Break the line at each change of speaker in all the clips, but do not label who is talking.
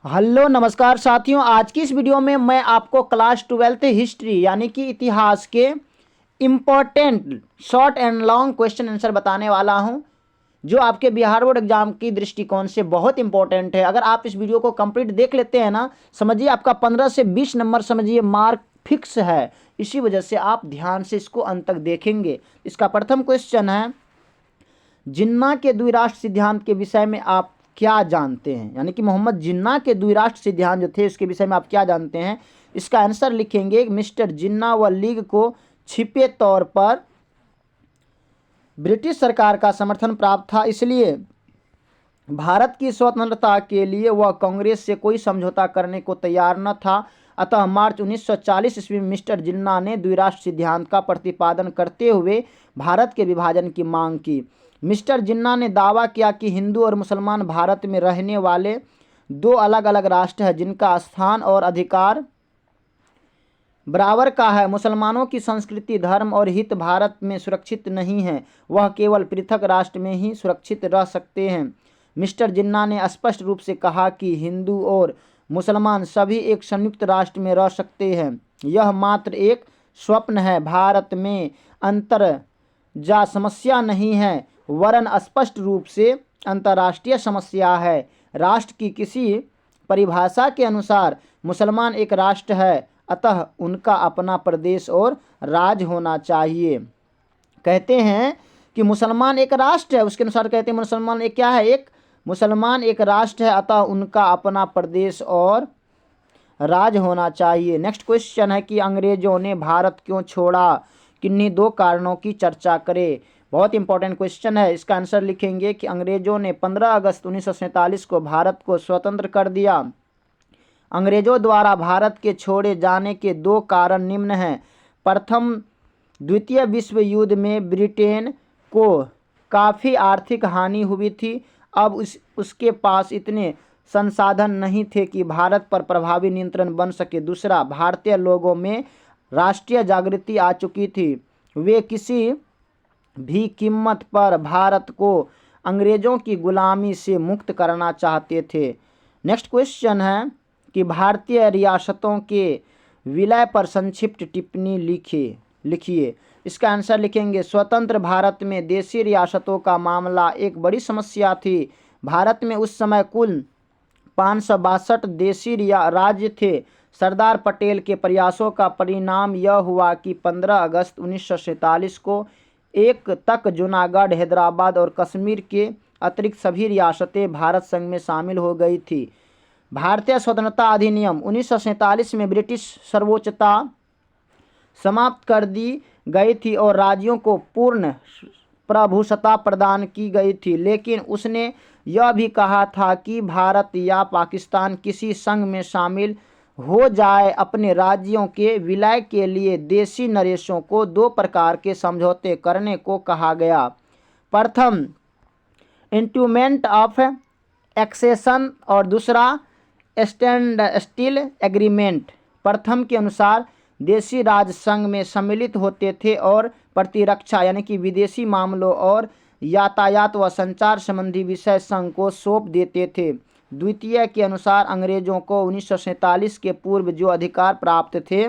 Hello नमस्कार साथियों, आज की इस वीडियो में मैं आपको क्लास 12th हिस्ट्री यानी कि इतिहास के important short and long question answer बताने वाला हूं, जो आपके बिहार बोर्ड एग्जाम की दृष्टिकोण से बहुत इंपॉर्टेंट है। अगर आप इस वीडियो को कंप्लीट देख लेते हैं ना, समझिए आपका 15 से 20 नंबर समझिए मार्क फिक्स है। इसी वजह से आप ध्यान से इसको अंत तक देखेंगे। इसका प्रथम क्वेश्चन है, जिन्ना के द्विराष्ट्र सिद्धांत के विषय में आप क्या जानते हैं? यानी कि मोहम्मद जिन्ना के द्विराष्ट्र सिद्धांत जो थे उसके विषय में आप क्या जानते हैं? इसका आंसर लिखेंगे, मिस्टर जिन्ना व लीग को छिपे तौर पर ब्रिटिश सरकार का समर्थन प्राप्त था, इसलिए भारत की स्वतंत्रता के लिए वह कांग्रेस से कोई समझौता करने को तैयार न था। अतः मार्च 1940 ईस्वी में मिस्टर जिन्ना ने द्विराष्ट्र सिद्धांत का प्रतिपादन करते हुए भारत के विभाजन की मांग की। मिस्टर जिन्ना ने दावा किया कि हिंदू और मुसलमान भारत में रहने वाले दो अलग अलग राष्ट्र हैं, जिनका स्थान और अधिकार बराबर का है। मुसलमानों की संस्कृति, धर्म और हित भारत में सुरक्षित नहीं है, वह केवल पृथक राष्ट्र में ही सुरक्षित रह सकते हैं। मिस्टर जिन्ना ने स्पष्ट रूप से कहा कि हिंदू और मुसलमान सभी एक संयुक्त राष्ट्र में रह सकते हैं। यह मात्र एक स्वप्न है। भारत में अंतरजा समस्या नहीं है, वरन स्पष्ट रूप से अंतर्राष्ट्रीय समस्या है। राष्ट्र की किसी परिभाषा के अनुसार मुसलमान एक राष्ट्र है, अतः उनका अपना प्रदेश और राज्य होना चाहिए। कहते हैं कि मुसलमान एक राष्ट्र है, उसके अनुसार कहते हैं मुसलमान एक क्या है? मुसलमान एक राष्ट्र है, अतः उनका अपना प्रदेश और राज्य होना चाहिए। नेक्स्ट क्वेश्चन है कि अंग्रेजों ने भारत क्यों छोड़ा? किन्हीं दो कारणों की चर्चा करें। बहुत इंपॉर्टेंट क्वेश्चन है। इसका आंसर लिखेंगे कि अंग्रेजों ने 15 अगस्त 1947 को भारत को स्वतंत्र कर दिया। अंग्रेजों द्वारा भारत के छोड़े जाने के दो कारण निम्न हैं। प्रथम, द्वितीय विश्व युद्ध में ब्रिटेन को काफ़ी आर्थिक हानि हुई थी। अब उसके पास इतने संसाधन नहीं थे कि भारत पर प्रभावी नियंत्रण बन सके। दूसरा, भारतीय लोगों में राष्ट्रीय जागृति आ चुकी थी। वे किसी भी कीमत पर भारत को अंग्रेजों की गुलामी से मुक्त करना चाहते थे। नेक्स्ट क्वेश्चन है कि भारतीय रियासतों के विलय पर संक्षिप्त टिप्पणी लिखिए। इसका आंसर लिखेंगे, स्वतंत्र भारत में देशी रियासतों का मामला एक बड़ी समस्या थी। भारत में उस समय कुल 562 देशी राज्य थे। सरदार पटेल के प्रयासों का परिणाम यह हुआ कि 15 अगस्त 1947 को एक तक जूनागढ़, हैदराबाद और कश्मीर के अतिरिक्त सभी रियासतें भारत संघ में शामिल हो गई थी। भारतीय स्वतंत्रता अधिनियम 1947 में ब्रिटिश सर्वोच्चता समाप्त कर दी गई थी और राज्यों को पूर्ण प्रभुसत्ता प्रदान की गई थी, लेकिन उसने यह भी कहा था कि भारत या पाकिस्तान किसी संघ में शामिल हो जाए। अपने राज्यों के विलय के लिए देशी नरेशों को दो प्रकार के समझौते करने को कहा गया। प्रथम, इंस्ट्रूमेंट ऑफ एक्सेशन और दूसरा स्टैंड स्टिल एग्रीमेंट। प्रथम के अनुसार देशी राज्य संघ में सम्मिलित होते थे और प्रतिरक्षा यानी कि विदेशी मामलों और यातायात व संचार संबंधी विषय संघ को सौंप देते थे। द्वितीय के अनुसार अंग्रेजों को 1947 के पूर्व जो अधिकार प्राप्त थे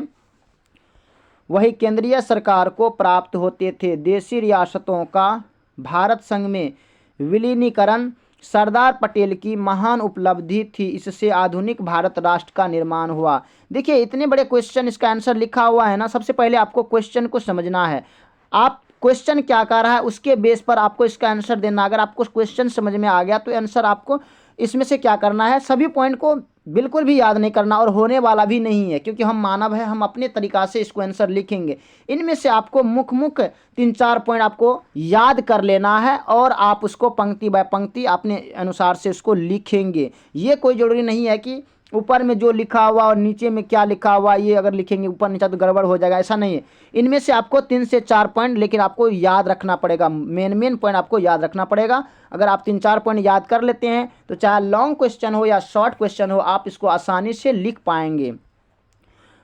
वही केंद्रीय सरकार को प्राप्त होते थे। देशी रियासतों का भारत संघ में विलीनीकरण सरदार पटेल की महान उपलब्धि थी। इससे आधुनिक भारत राष्ट्र का निर्माण हुआ। देखिए, इतने बड़े क्वेश्चन, इसका आंसर लिखा हुआ है ना। सबसे पहले आपको क्वेश्चन को समझना है। आप क्वेश्चन क्या कर रहा है उसके बेस पर आपको इसका आंसर देना। अगर आपको क्वेश्चन समझ में आ गया तो आंसर आपको इसमें से क्या करना है, सभी पॉइंट को बिल्कुल भी याद नहीं करना और होने वाला भी नहीं है, क्योंकि हम मानव हैं, हम अपने तरीक़ा से इसको आंसर लिखेंगे। इनमें से आपको मुख्य 3-4 पॉइंट आपको याद कर लेना है और आप उसको पंक्ति बाय पंक्ति अपने अनुसार से उसको लिखेंगे। ये कोई ज़रूरी नहीं है कि ऊपर में जो लिखा हुआ और नीचे में क्या लिखा हुआ ये अगर लिखेंगे ऊपर नीचे तो गड़बड़ हो जाएगा, ऐसा नहीं है। इनमें से आपको 3 से 4 पॉइंट लेकिन आपको याद रखना पड़ेगा। मेन पॉइंट आपको याद रखना पड़ेगा। अगर आप 3-4 पॉइंट याद कर लेते हैं तो चाहे लॉन्ग क्वेश्चन हो या शॉर्ट क्वेश्चन हो, आप इसको आसानी से लिख पाएंगे।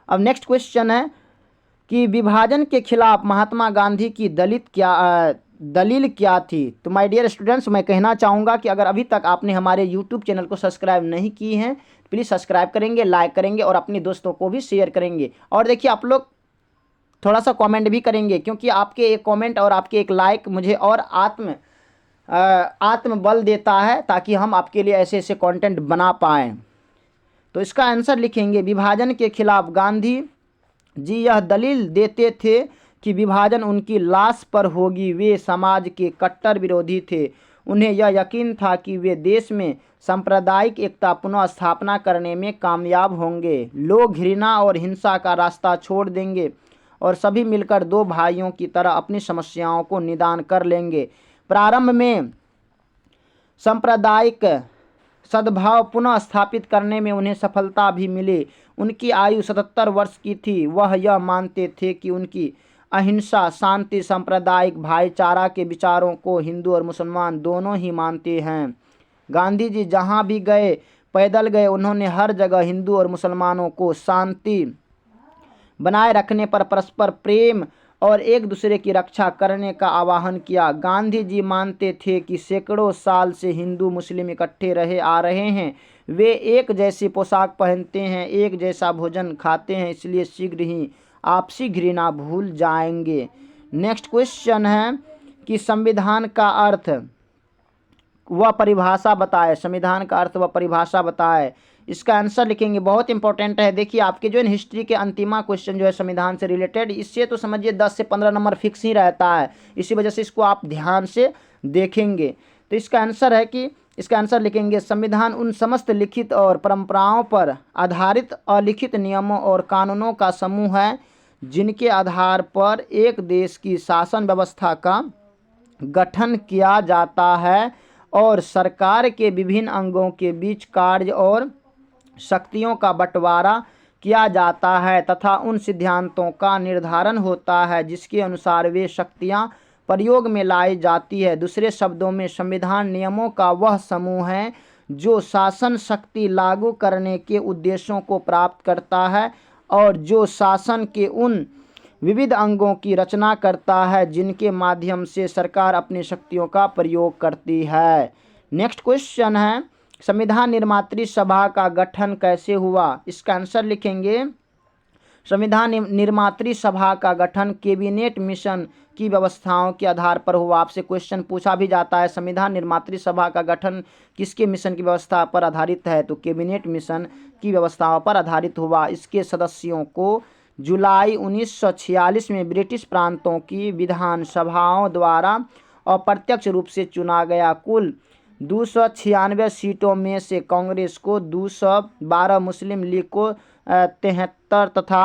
अब नेक्स्ट क्वेश्चन है कि विभाजन के खिलाफ महात्मा गांधी की दलील क्या थी। तो माय डियर स्टूडेंट्स, मैं कहना चाहूँगा कि अगर अभी तक आपने हमारे यूट्यूब चैनल को सब्सक्राइब नहीं की हैं, प्लीज़ सब्सक्राइब करेंगे, लाइक करेंगे और अपने दोस्तों को भी शेयर करेंगे। और देखिए, आप लोग थोड़ा सा कमेंट भी करेंगे, क्योंकि आपके एक कमेंट और आपके एक लाइक मुझे और आत्मबल देता है, ताकि हम आपके लिए ऐसे ऐसे कंटेंट बना पाएँ। तो इसका आंसर लिखेंगे, विभाजन के खिलाफ गांधी जी यह दलील देते थे कि विभाजन उनकी लाश पर होगी। वे समाज के कट्टर विरोधी थे। उन्हें यह यकीन था कि वे देश में सांप्रदायिक एकता पुनः स्थापना करने में कामयाब होंगे। लोग घृणा और हिंसा का रास्ता छोड़ देंगे और सभी मिलकर दो भाइयों की तरह अपनी समस्याओं को निदान कर लेंगे। प्रारंभ में सांप्रदायिक सद्भाव पुनः स्थापित करने में उन्हें सफलता भी मिली। उनकी आयु 77 वर्ष की थी। वह यह मानते थे कि उनकी अहिंसा, शांति, सांप्रदायिक भाईचारा के विचारों को हिंदू और मुसलमान दोनों ही मानते हैं। गांधी जी जहाँ भी गए, पैदल गए, उन्होंने हर जगह हिंदू और मुसलमानों को शांति बनाए रखने पर परस्पर प्रेम और एक दूसरे की रक्षा करने का आह्वान किया। गांधी जी मानते थे कि सैकड़ों साल से हिंदू मुस्लिम इकट्ठे रहे आ रहे हैं। वे एक जैसी पोशाक पहनते हैं, एक जैसा भोजन खाते हैं, इसलिए शीघ्र ही आपसी घृणा भूल जाएंगे। नेक्स्ट क्वेश्चन है कि संविधान का अर्थ व परिभाषा बताए। संविधान का अर्थ व परिभाषा बताए। इसका आंसर लिखेंगे, बहुत इंपॉर्टेंट है। देखिए, आपके जो है हिस्ट्री के अंतिमा क्वेश्चन जो है संविधान से रिलेटेड, इससे तो समझिए 10 से 15 नंबर फिक्स ही रहता है। इसी वजह से इसको आप ध्यान से देखेंगे। तो इसका आंसर है कि इसका आंसर लिखेंगे, संविधान उन समस्त लिखित और परंपराओं पर आधारित अलिखित नियमों और कानूनों का समूह है जिनके आधार पर एक देश की शासन व्यवस्था का गठन किया जाता है और सरकार के विभिन्न अंगों के बीच कार्य और शक्तियों का बंटवारा किया जाता है तथा उन सिद्धांतों का निर्धारण होता है जिसके अनुसार वे शक्तियां प्रयोग में लाई जाती है। दूसरे शब्दों में, संविधान नियमों का वह समूह है जो शासन शक्ति लागू करने के उद्देश्यों को प्राप्त करता है और जो शासन के उन विविध अंगों की रचना करता है जिनके माध्यम से सरकार अपनी शक्तियों का प्रयोग करती है। नेक्स्ट क्वेश्चन है, संविधान निर्मात्री सभा का गठन कैसे हुआ। इसका आंसर लिखेंगे, संविधान निर्मात्री सभा का गठन कैबिनेट मिशन की व्यवस्थाओं के आधार पर हुआ। आपसे क्वेश्चन पूछा भी जाता है, संविधान निर्मात्री सभा का गठन किसके मिशन की व्यवस्था पर आधारित है, तो कैबिनेट मिशन की व्यवस्थाओं पर आधारित हुआ। इसके सदस्यों को जुलाई 1946 में ब्रिटिश प्रांतों की विधानसभाओं द्वारा अप्रत्यक्ष रूप से चुना गया। कुल 296 सीटों में से कांग्रेस को 212, मुस्लिम लीग को 73 तथा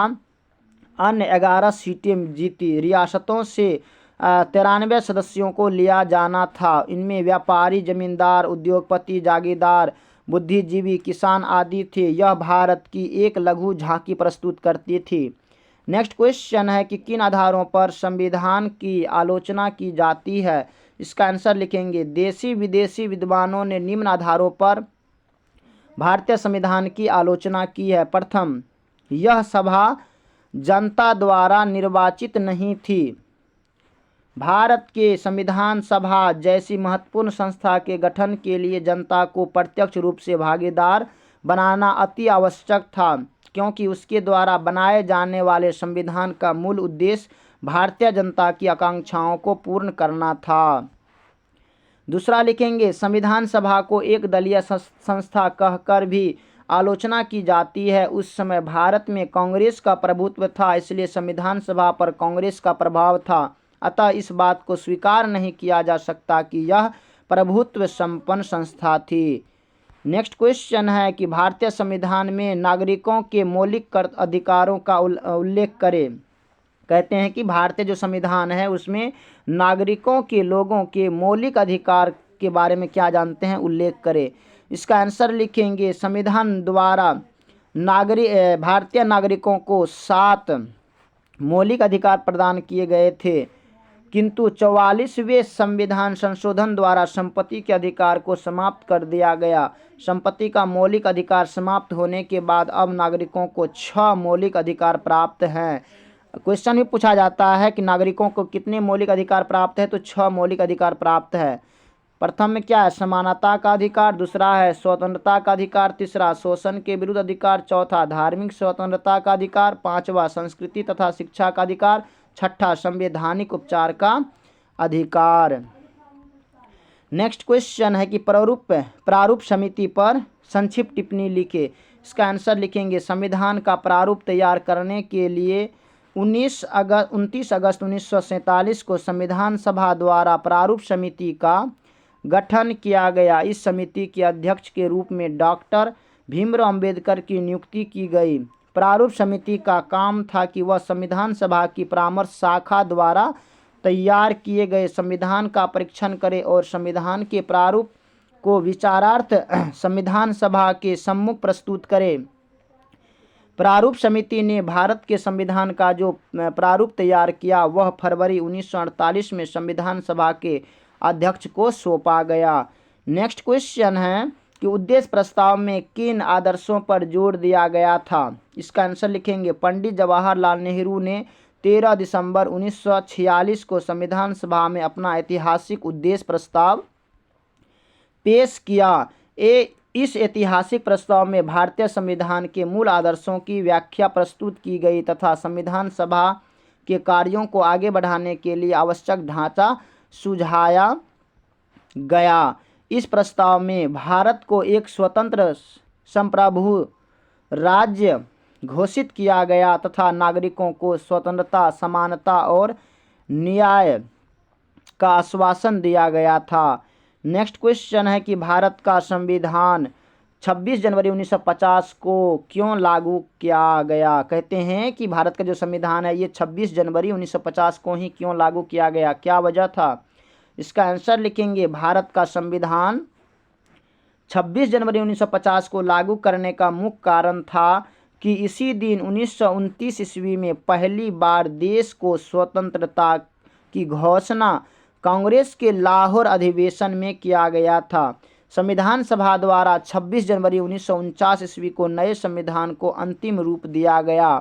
अन्य 11 सीटें जीती। रियासतों से 93 सदस्यों को लिया जाना था। इनमें व्यापारी, जमींदार, उद्योगपति, जागीरदार, बुद्धिजीवी, किसान आदि थे। यह भारत की एक लघु झांकी प्रस्तुत करती थी। नेक्स्ट क्वेश्चन है कि किन आधारों पर संविधान की आलोचना की जाती है। इसका आंसर लिखेंगे, देशी विदेशी विद्वानों ने निम्न आधारों पर भारतीय संविधान की आलोचना की है। प्रथम, यह सभा जनता द्वारा निर्वाचित नहीं थी। भारत के संविधान सभा जैसी महत्वपूर्ण संस्था के गठन के लिए जनता को प्रत्यक्ष रूप से भागीदार बनाना अति आवश्यक था, क्योंकि उसके द्वारा बनाए जाने वाले संविधान का मूल उद्देश्य भारतीय जनता की आकांक्षाओं को पूर्ण करना था। दूसरा लिखेंगे, संविधान सभा को एक दलीय संस्था कहकर भी आलोचना की जाती है। उस समय भारत में कांग्रेस का प्रभुत्व था, इसलिए संविधान सभा पर कांग्रेस का प्रभाव था। अतः इस बात को स्वीकार नहीं किया जा सकता कि यह प्रभुत्व संपन्न संस्था थी। नेक्स्ट क्वेश्चन है कि भारतीय संविधान में नागरिकों के मौलिक अधिकारों का उल्लेख करें। कहते हैं कि भारतीय जो संविधान है उसमें नागरिकों के, लोगों के मौलिक अधिकार के बारे में क्या जानते हैं, उल्लेख करें। इसका आंसर लिखेंगे, संविधान द्वारा भारतीय नागरिकों को 7 मौलिक अधिकार प्रदान किए गए थे, किंतु 44वें संविधान संशोधन द्वारा संपत्ति के अधिकार को समाप्त कर दिया गया। संपत्ति का मौलिक अधिकार समाप्त होने के बाद अब नागरिकों को 6 मौलिक अधिकार प्राप्त हैं। क्वेश्चन भी पूछा जाता है कि नागरिकों को कितने मौलिक अधिकार प्राप्त है, तो 6 मौलिक अधिकार प्राप्त है। प्रथम में क्या है, समानता का अधिकार, दूसरा है स्वतंत्रता का अधिकार, तीसरा शोषण के विरुद्ध अधिकार, चौथा धार्मिक स्वतंत्रता का अधिकार, पांचवा संस्कृति तथा शिक्षा का अधिकार, छठा संवैधानिक उपचार का अधिकार। नेक्स्ट क्वेश्चन है कि प्रारूप समिति पर संक्षिप्त टिप्पणी लिखे। इसका आंसर लिखेंगे, संविधान का प्रारूप तैयार करने के लिए 29 अगस्त 1947 को संविधान सभा द्वारा प्रारूप समिति का गठन किया गया। इस समिति के अध्यक्ष के रूप में डॉक्टर भीमराव अंबेडकर की नियुक्ति की गई। प्रारूप समिति का काम था कि वह संविधान सभा की परामर्श शाखा द्वारा तैयार किए गए संविधान का परीक्षण करे और संविधान के प्रारूप को विचारार्थ संविधान सभा के सम्मुख प्रस्तुत करे। प्रारूप समिति ने भारत के संविधान का जो प्रारूप तैयार किया वह फरवरी 1948 में संविधान सभा के अध्यक्ष को सौंपा गया। नेक्स्ट क्वेश्चन है कि उद्देश्य प्रस्ताव में किन आदर्शों पर जोर दिया गया था। इसका आंसर लिखेंगे, पंडित जवाहरलाल नेहरू ने 13 दिसंबर 1946 को संविधान सभा में अपना ऐतिहासिक उद्देश्य प्रस्ताव पेश किया। इस ऐतिहासिक प्रस्ताव में भारतीय संविधान के मूल आदर्शों की व्याख्या प्रस्तुत की गई तथा संविधान सभा के कार्यों को आगे बढ़ाने के लिए आवश्यक ढांचा सुझाया गया। इस प्रस्ताव में भारत को एक स्वतंत्र संप्रभु राज्य घोषित किया गया तथा नागरिकों को स्वतंत्रता, समानता और न्याय का आश्वासन दिया गया था। नेक्स्ट क्वेश्चन है कि भारत का संविधान 26 जनवरी 1950 को क्यों लागू किया गया। कहते हैं कि भारत का जो संविधान है ये 26 जनवरी 1950 को ही क्यों लागू किया गया, क्या वजह था। इसका आंसर लिखेंगे, भारत का संविधान 26 जनवरी 1950 को लागू करने का मुख्य कारण था कि इसी दिन 1929 ईस्वी में पहली बार देश को स्वतंत्रता की घोषणा कांग्रेस के लाहौर अधिवेशन में किया गया था। संविधान सभा द्वारा 26 जनवरी 1949 ईस्वी को नए संविधान को अंतिम रूप दिया गया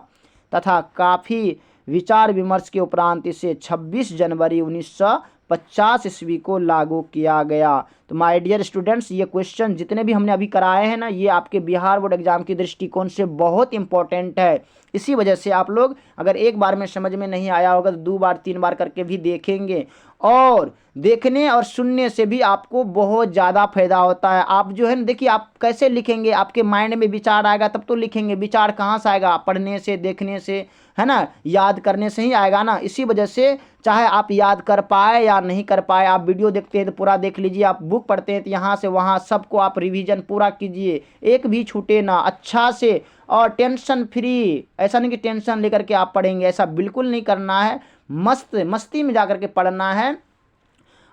तथा काफ़ी विचार विमर्श के उपरांत इसे 26 जनवरी 1950 ईस्वी को लागू किया गया। तो माय डियर स्टूडेंट्स, ये क्वेश्चन जितने भी हमने अभी कराए हैं ना, ये आपके बिहार बोर्ड एग्जाम के दृष्टिकोण से बहुत इंपॉर्टेंट है। इसी वजह से आप लोग अगर एक बार में समझ में नहीं आया होगा तो 2 बार 3 बार करके भी देखेंगे, और देखने और सुनने से भी आपको बहुत ज़्यादा फायदा होता है। आप जो है ना, देखिए आप कैसे लिखेंगे, आपके माइंड में विचार आएगा तब तो लिखेंगे। विचार कहाँ से आएगा, पढ़ने से, देखने से, है ना, याद करने से ही आएगा ना। इसी वजह से चाहे आप याद कर पाए या नहीं कर पाए, आप वीडियो देखते हैं तो पूरा देख लीजिए, आप बुक पढ़ते हैं तो यहाँ से वहाँ सबको आप रिवीजन पूरा कीजिए, एक भी छूटे ना, अच्छा से और टेंशन फ्री। ऐसा नहीं कि टेंशन लेकर के आप पढ़ेंगे, ऐसा बिल्कुल नहीं करना है। मस्ती में जाकर के पढ़ना है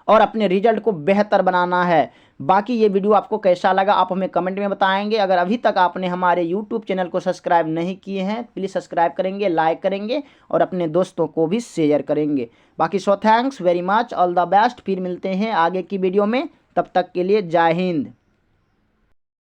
और अपने रिजल्ट को बेहतर बनाना है। बाकी ये वीडियो आपको कैसा लगा आप हमें कमेंट में बताएंगे। अगर अभी तक आपने हमारे यूट्यूब चैनल को सब्सक्राइब नहीं किए हैं प्लीज़ सब्सक्राइब करेंगे, लाइक करेंगे और अपने दोस्तों को भी शेयर करेंगे। बाकी thanks very much, all the best. फिर मिलते हैं आगे की वीडियो में, तब तक के लिए जय हिंद।